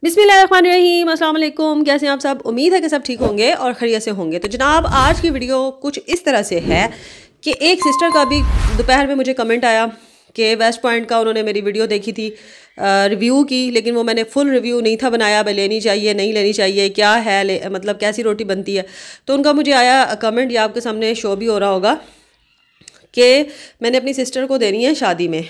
बिस्मिल्लाहिर्रहमानिर्रहीम, अस्सलाम वालेकुम। कैसे हैं आप सब? उम्मीद है कि सब ठीक होंगे और खैरियत से होंगे। तो जनाब, आज की वीडियो कुछ इस तरह से है कि एक सिस्टर का भी दोपहर में मुझे कमेंट आया कि वेस्ट पॉइंट का उन्होंने मेरी वीडियो देखी थी, रिव्यू की, लेकिन वो मैंने फुल रिव्यू नहीं था बनाया, भाई लेनी चाहिए नहीं लेनी चाहिए, क्या है मतलब कैसी रोटी बनती है। तो उनका मुझे आया कमेंट, ये आपके सामने शो भी हो रहा होगा, कि मैंने अपनी सिस्टर को देनी है शादी में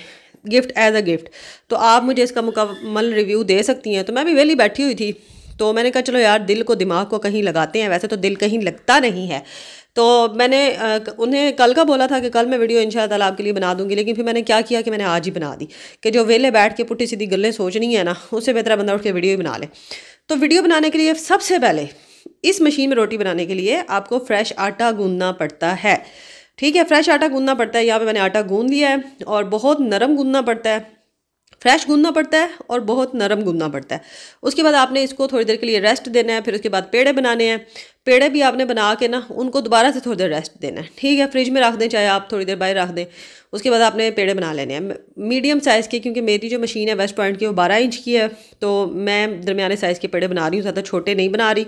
गिफ्ट, एज अ गिफ्ट, तो आप मुझे इसका मुकम्मल रिव्यू दे सकती हैं। तो मैं भी वेली बैठी हुई थी, तो मैंने कहा चलो यार दिल को दिमाग को कहीं लगाते हैं। वैसे तो दिल कहीं लगता नहीं है, तो मैंने उन्हें कल का बोला था कि कल मैं वीडियो इंशाअल्लाह ताला आपके लिए बना दूंगी, लेकिन फिर मैंने क्या किया कि मैंने आज ही बना दी कि जो वेले बैठ के पुट्टी सीधी गल्लें सोचनी है ना, उससे बेहतर बंदा उठ के वीडियो ही बना ले। तो वीडियो बनाने के लिए सबसे पहले इस मशीन में रोटी बनाने के लिए आपको फ्रेश आटा गूंदना पड़ता है। ठीक है, फ्रेश आटा गूंदना पड़ता है। यहाँ पे मैंने आटा गूंद लिया है और बहुत नरम गूंदना पड़ता है, फ्रेश गूंदना पड़ता है और बहुत नरम गूंदना पड़ता है। उसके बाद आपने इसको थोड़ी देर के लिए रेस्ट देना है। फिर उसके बाद पेड़े बनाने हैं। पेड़े भी आपने बना के ना उनको दोबारा से थोड़ी देर रेस्ट देना है। ठीक है, फ्रिज में रख दें, चाहे आप थोड़ी देर बाहर रख दें। उसके बाद आपने पेड़े बना लेने हैं मीडियम साइज़ के, क्योंकि मेरी जो मशीन है वेस्ट पॉइंट की वो 12 इंच की है, तो मैं दरमियाने साइज़ के पेड़े बना रही हूँ, ज़्यादा छोटे नहीं बना रही।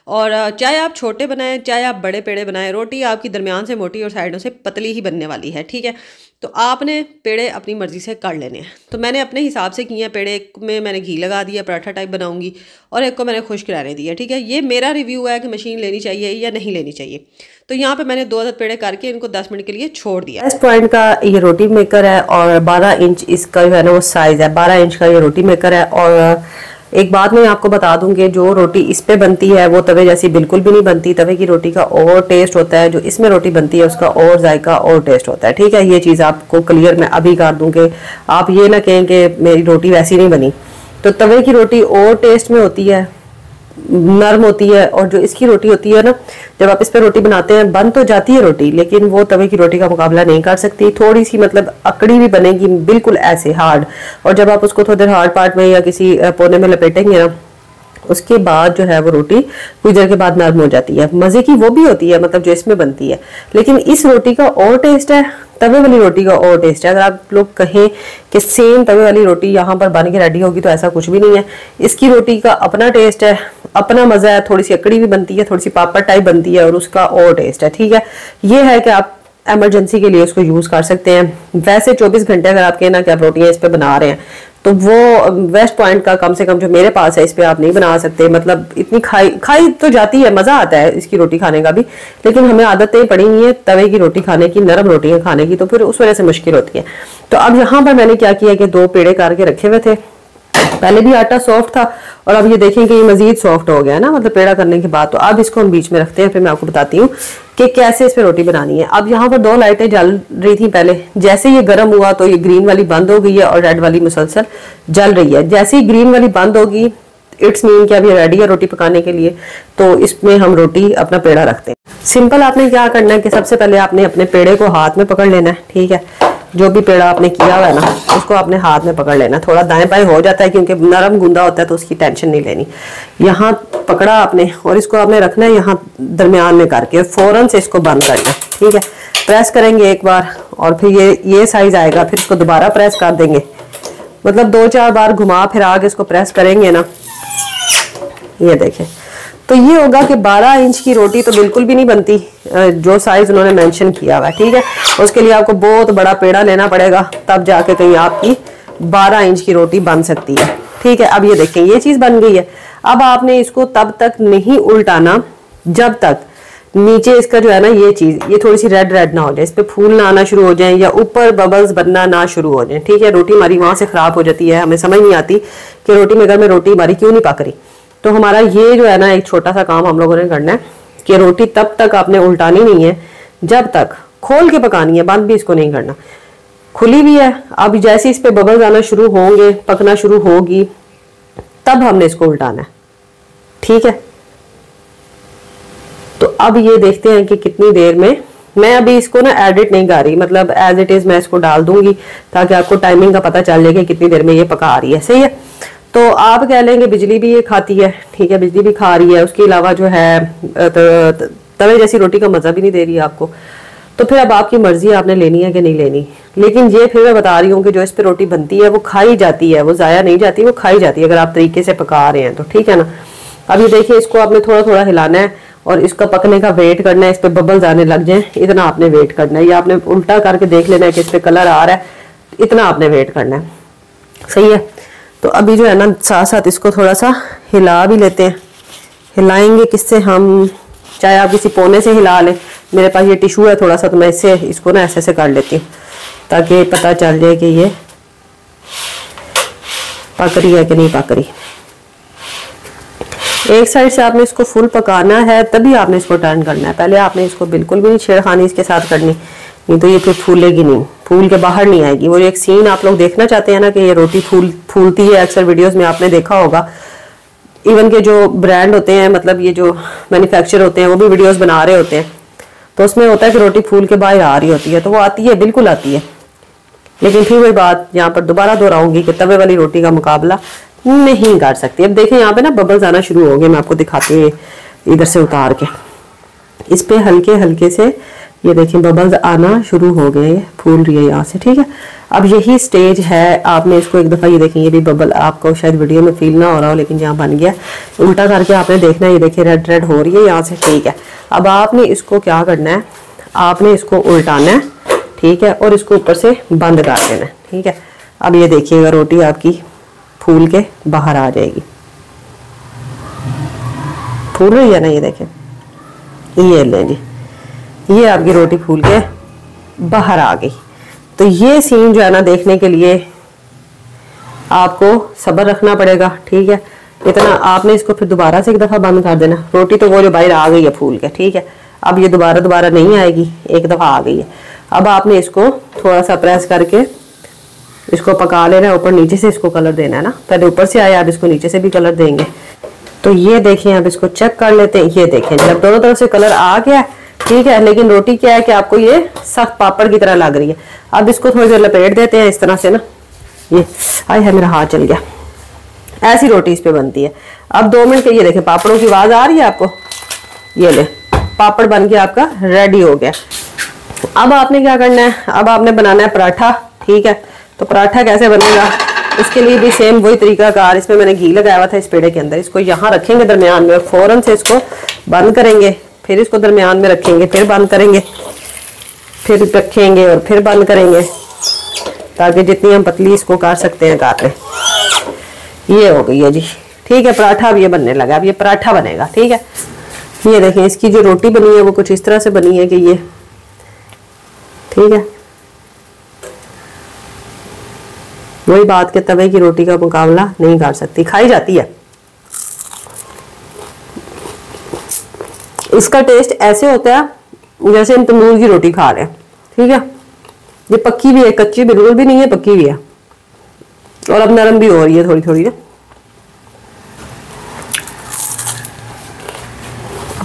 और चाहे आप छोटे बनाएं चाहे आप बड़े पेड़े बनाएं, रोटी आपकी दरमियान से मोटी और साइडों से पतली ही बनने वाली है। ठीक है, तो आपने पेड़े अपनी मर्ज़ी से कर लेने हैं। तो मैंने अपने हिसाब से किए हैं पेड़े। एक में मैंने घी लगा दिया, पराठा टाइप बनाऊंगी, और एक को मैंने खुश्क रहने दिया। ठीक है, ये मेरा रिव्यू है कि मशीन लेनी चाहिए या नहीं लेनी चाहिए। तो यहाँ पे मैंने 2 पेड़े करके इनको 10 मिनट के लिए छोड़ दिया। वेस्ट पॉइंट का ये रोटी मेकर है और 12 इंच इसका जो है ना वो साइज़ है। 12 इंच का ये रोटी मेकर है। और एक बात मैं आपको बता दूंगी, जो रोटी इस पे बनती है वो तवे जैसी बिल्कुल भी नहीं बनती। तवे की रोटी का और टेस्ट होता है, जो इसमें रोटी बनती है उसका और जायका और टेस्ट होता है। ठीक है, ये चीज़ आपको क्लियर मैं अभी कर दूंगी, आप ये ना कहें कि मेरी रोटी वैसी नहीं बनी। तो तवे की रोटी और टेस्ट में होती है, नरम होती है, और जो इसकी रोटी होती है ना, जब आप इस पे रोटी बनाते हैं बन तो जाती है रोटी, लेकिन वो तवे की रोटी का मुकाबला नहीं कर सकती। थोड़ी सी मतलब अकड़ी भी बनेगी, बिल्कुल ऐसे हार्ड। और जब आप उसको थोड़ी देर हार्ड पार्ट में या किसी कोने में लपेटेंगे ना, उसके बाद जो है वो रोटी कुछ देर के बाद नरम हो जाती है। मजे की वो भी होती है, मतलब जो इसमें बनती है, लेकिन इस रोटी का और टेस्ट है, तवे वाली रोटी का और टेस्ट है। अगर आप लोग कहें कि सेम तवे वाली रोटी यहाँ पर बन के रेडी होगी, तो ऐसा कुछ भी नहीं है। इसकी रोटी का अपना टेस्ट है, अपना मजा है। थोड़ी सी अकड़ी भी बनती है, थोड़ी सी पापड़ टाइप बनती है, और उसका और टेस्ट है। ठीक है, ये है कि आप एमरजेंसी के लिए उसको यूज कर सकते हैं। वैसे 24 घंटे अगर आप कहना कि आप रोटियां इस पे बना रहे हैं, तो वो वेस्ट पॉइंट का कम से कम जो मेरे पास है इस पे आप नहीं बना सकते। मतलब इतनी खाई तो जाती है, मजा आता है इसकी रोटी खाने का भी, लेकिन हमें आदतें पड़ी हुई है तवे की रोटी खाने की, नरम रोटियां खाने की, तो फिर उस वजह से मुश्किल होती है। तो अब यहाँ पर मैंने क्या किया कि 2 पेड़े करके रखे हुए थे। पहले भी आटा सॉफ्ट था और अब ये देखें कि ये मजीद सॉफ्ट हो गया है ना, मतलब पेड़ा करने के बाद। तो अब इसको हम बीच में रखते हैं, फिर मैं आपको बताती हूँ कि कैसे इस पे रोटी बनानी है। अब यहाँ पर 2 लाइटें जल रही थी पहले, जैसे ये गर्म हुआ तो ये ग्रीन वाली बंद हो गई है और रेड वाली मुसलसल जल रही है। जैसे ही ग्रीन वाली बंद होगी, इट्स मीन कि अभी रेडी है रोटी पकाने के लिए। तो इसमें हम रोटी अपना पेड़ा रखते हैं। सिंपल आपने क्या करना है कि सबसे पहले आपने अपने पेड़े को हाथ में पकड़ लेना है। ठीक है, जो भी पेड़ा आपने किया हुआ है ना, उसको आपने हाथ में पकड़ लेना। थोड़ा दाएं बाएं हो जाता है क्योंकि नरम गूंदा होता है, तो उसकी टेंशन नहीं लेनी। यहाँ पकड़ा आपने और इसको आपने रखना है यहाँ दरमियान में करके, फौरन से इसको बंद करना। ठीक है, प्रेस करेंगे एक बार और फिर ये साइज आएगा, फिर इसको दोबारा प्रेस कर देंगे। मतलब 2-4 बार घुमा फिर आगे इसको प्रेस करेंगे ना, ये देखें। तो ये होगा कि 12 इंच की रोटी तो बिल्कुल भी नहीं बनती जो साइज उन्होंने मेंशन किया हुआ है। ठीक है, उसके लिए आपको बहुत बड़ा पेड़ा लेना पड़ेगा, तब जाके कहीं आपकी 12 इंच की रोटी बन सकती है। ठीक है, अब ये देखें ये चीज बन गई है। अब आपने इसको तब तक नहीं उल्टाना जब तक नीचे इसका जो है ना ये चीज, ये थोड़ी सी रेड रेड ना हो जाए, इस पे फूल ना आना शुरू हो जाए या ऊपर बबल्स बनना ना शुरू हो जाए। ठीक है, रोटी हमारी वहां से खराब हो जाती है, हमें समझ नहीं आती कि रोटी मेकर में रोटी हमारी क्यों नहीं पक रही। तो हमारा ये जो है ना एक छोटा सा काम हम लोगों ने करना है कि रोटी तब तक आपने उल्टानी नहीं है जब तक, खोल के पकानी है, बंद भी इसको नहीं करना। खुली भी है, अब जैसे इस पे बबल्स आना शुरू होंगे, पकना शुरू होगी, तब हमने इसको उल्टाना है। ठीक है, तो अब ये देखते हैं कि कितनी देर में। मैं अभी इसको ना एडिट नहीं कर रही, मतलब एज इट इज मैं इसको डाल दूंगी ताकि आपको टाइमिंग का पता चल जाए कि कितनी देर में ये पका रही है। सही है, तो आप कह लेंगे बिजली भी ये खाती है। ठीक है, बिजली भी खा रही है, उसके अलावा जो है तवे जैसी रोटी का मजा भी नहीं दे रही है आपको। तो फिर अब आपकी मर्जी है आपने लेनी है कि नहीं लेनी। लेकिन ये फिर मैं बता रही हूँ कि जो इस पे रोटी बनती है वो खाई जाती है, वो ज़ाया नहीं जाती, वो खाई जाती है अगर आप तरीके से पका रहे हैं तो, ठीक है ना। अब ये देखिए, इसको आपने थोड़ा थोड़ा हिलाना है और इसका पकने का वेट करना है, इस पे बबल्स आने लग जाए इतना आपने वेट करना है। ये आपने उल्टा करके देख लेना है कि इस पे कलर आ रहा है, इतना आपने वेट करना है, सही है। तो अभी जो है ना साथ साथ इसको थोड़ा सा हिला भी लेते हैं। हिलाएंगे किससे हम, चाहे आप किसी पोने से हिला लें, मेरे पास ये टिश्यू है थोड़ा सा तो मैं इससे इसको ना ऐसे कर लेती हूँ ताकि पता चल जाए कि ये पक रही है कि नहीं पक रही। एक साइड से आपने इसको फुल पकाना है तभी आपने इसको टर्न करना है, पहले आपने इसको बिल्कुल भी नहीं छेड़खानी इसके साथ करनी, नहीं तो ये फिर फूलेगी नहीं, फूल के बाहर नहीं आएगी। वो एक सीन आप लोग देखना चाहते हैं ना कि ये रोटी फूलती है, अक्सर वीडियोस में आपने देखा होगा। इवन के जो ब्रांड होते हैं, मतलब ये जो मैन्युफैक्चर होते हैं, वो भी वीडियोस बना रहे होते हैं, तो उसमें होता है कि रोटी फूल के बाहर आ रही होती है, तो वो आती है, बिल्कुल आती है। लेकिन फिर वही बात यहाँ पर दोबारा दोहराऊंगी कि तवे वाली रोटी का मुकाबला नहीं कर सकती। अब देखें यहाँ पे ना बबल्स आना शुरू हो गए, मैं आपको दिखाती हूँ इधर से उतार के, इस पे हल्के हल्के से ये देखिए बबल्स आना शुरू हो गए, फूल रही है यहाँ से, ठीक है। अब यही स्टेज है, आपने इसको एक दफ़ा ये देखें, ये भी बबल आपको शायद वीडियो में फील ना हो रहा हो लेकिन यहाँ बन गया, उल्टा करके आपने देखना है, ये देखिए रेड रेड हो रही है यहाँ से, ठीक है। अब आपने इसको क्या करना है, आपने इसको उल्टाना है, ठीक है, और इसको ऊपर से बंद कर देना है, ठीक है। अब ये देखिएगा रोटी आपकी फूल के बाहर आ जाएगी, फूल रही है ना, ये देखें, ये लें जी, ये आपकी रोटी फूल के बाहर आ गई। तो ये सीन जो है ना देखने के लिए आपको सब्र रखना पड़ेगा, ठीक है। इतना आपने इसको फिर दोबारा से एक दफ़ा बंद कर देना, रोटी तो वो जो बाहर आ गई है फूल के, ठीक है। अब ये दोबारा नहीं आएगी, एक दफ़ा आ गई है। अब आपने इसको थोड़ा सा प्रेस करके इसको पका लेना है, ऊपर नीचे से इसको कलर देना है ना, पहले ऊपर से आया, अब इसको नीचे से भी कलर देंगे। तो ये देखें, अब इसको चेक कर लेते हैं, ये देखें जब दोनों तरफ से कलर आ गया, ठीक है, लेकिन रोटी क्या है कि आपको ये सख्त पापड़ की तरह लग रही है। अब इसको थोड़ी देर लपेट देते हैं इस तरह से ना, ये आए है मेरा हाथ चल गया, ऐसी रोटी इस पे बनती है। अब 2 मिनट के ये देखें पापड़ों की आवाज आ रही है आपको, ये ले पापड़ बन के आपका रेडी हो गया। अब आपने क्या करना है, अब आपने बनाना है पराठा, ठीक है। तो पराठा कैसे बनेगा, इसके लिए भी सेम वही तरीकाकार, इसमें मैंने घी लगाया हुआ था इस पेड़े के अंदर, इसको यहाँ रखेंगे दरमियान में, फौरन से इसको बंद करेंगे, फिर इसको दरमियान में रखेंगे, फिर बंद करेंगे, फिर रखेंगे और फिर बंद करेंगे, ताकि जितनी हम पतली इसको कर सकते हैं काट लें। ये हो गई है जी, ठीक है। पराठा अब ये बनने लगा, अब ये पराठा बनेगा, ठीक है। ये देखें इसकी जो रोटी बनी है वो कुछ इस तरह से बनी है कि ये, ठीक है, वही बात के तवे की रोटी का मुकाबला नहीं कर सकती, खाई जाती है। इसका टेस्ट ऐसे होता है जैसे हम तंदूर की रोटी खा रहे हैं, ठीक है। ये पक्की भी है, कच्ची बिल्कुल भी नहीं है, पक्की भी है, और अब नरम भी हो रही है थोड़ी थोड़ी ना।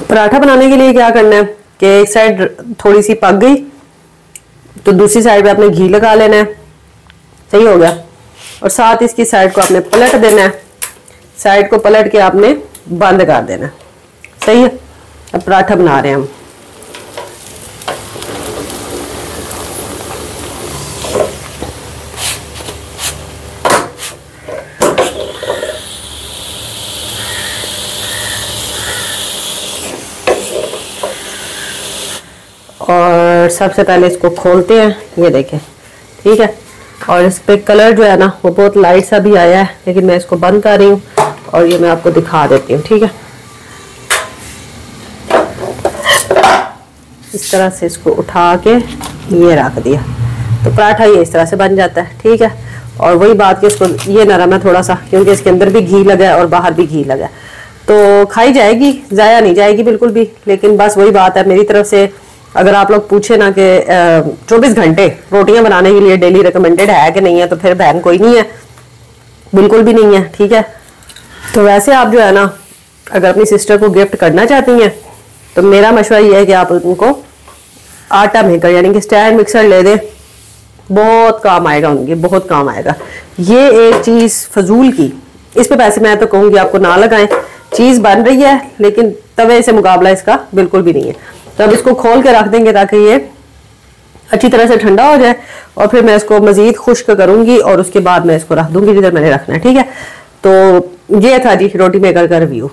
पराठा बनाने के लिए क्या करना है कि एक साइड थोड़ी सी पक गई तो दूसरी साइड पे आपने घी लगा लेना है, सही हो गया, और साथ इसकी साइड को आपने पलट देना है, साइड को पलट के आपने बंद कर देना, सही है। अब पराठा बना रहे हैं हम। और सबसे पहले इसको खोलते हैं, ये देखें, ठीक है। और इस पे कलर जो है ना वो बहुत लाइट सा भी आया है, लेकिन मैं इसको बंद कर रही हूँ और ये मैं आपको दिखा देती हूँ, ठीक है। इस तरह से इसको उठा के ये रख दिया तो पराठा ये इस तरह से बन जाता है, ठीक है। और वही बात कि इसको ये नरम है थोड़ा सा, क्योंकि इसके अंदर भी घी लगा है और बाहर भी घी लगा है, तो खाई जाएगी, ज़ाया नहीं जाएगी बिल्कुल भी। लेकिन बस वही बात है मेरी तरफ से, अगर आप लोग पूछे ना कि 24 घंटे रोटियां बनाने के लिए डेली रिकमेंडेड है कि नहीं है, तो फिर बहन कोई नहीं है, बिल्कुल भी नहीं है, ठीक है। तो वैसे आप जो है ना अगर अपनी सिस्टर को गिफ्ट करना चाहती हैं तो मेरा मशवरा ये है कि आप उनको आटा मेकर यानी कि स्टैंड मिक्सर ले दें, बहुत काम आएगा उनके, बहुत काम आएगा। ये एक चीज़ फजूल की, इस पे पैसे मैं तो कहूँगी आपको ना लगाएं, चीज़ बन रही है लेकिन तवे से मुकाबला इसका बिल्कुल भी नहीं है। तो अब इसको खोल के रख देंगे ताकि ये अच्छी तरह से ठंडा हो जाए और फिर मैं इसको मजीद खुश्क करूंगी और उसके बाद मैं इसको रख दूंगी जिधर मैंने रखना है। ठीक है, तो ये था जी रोटी मेकर का रिव्यू।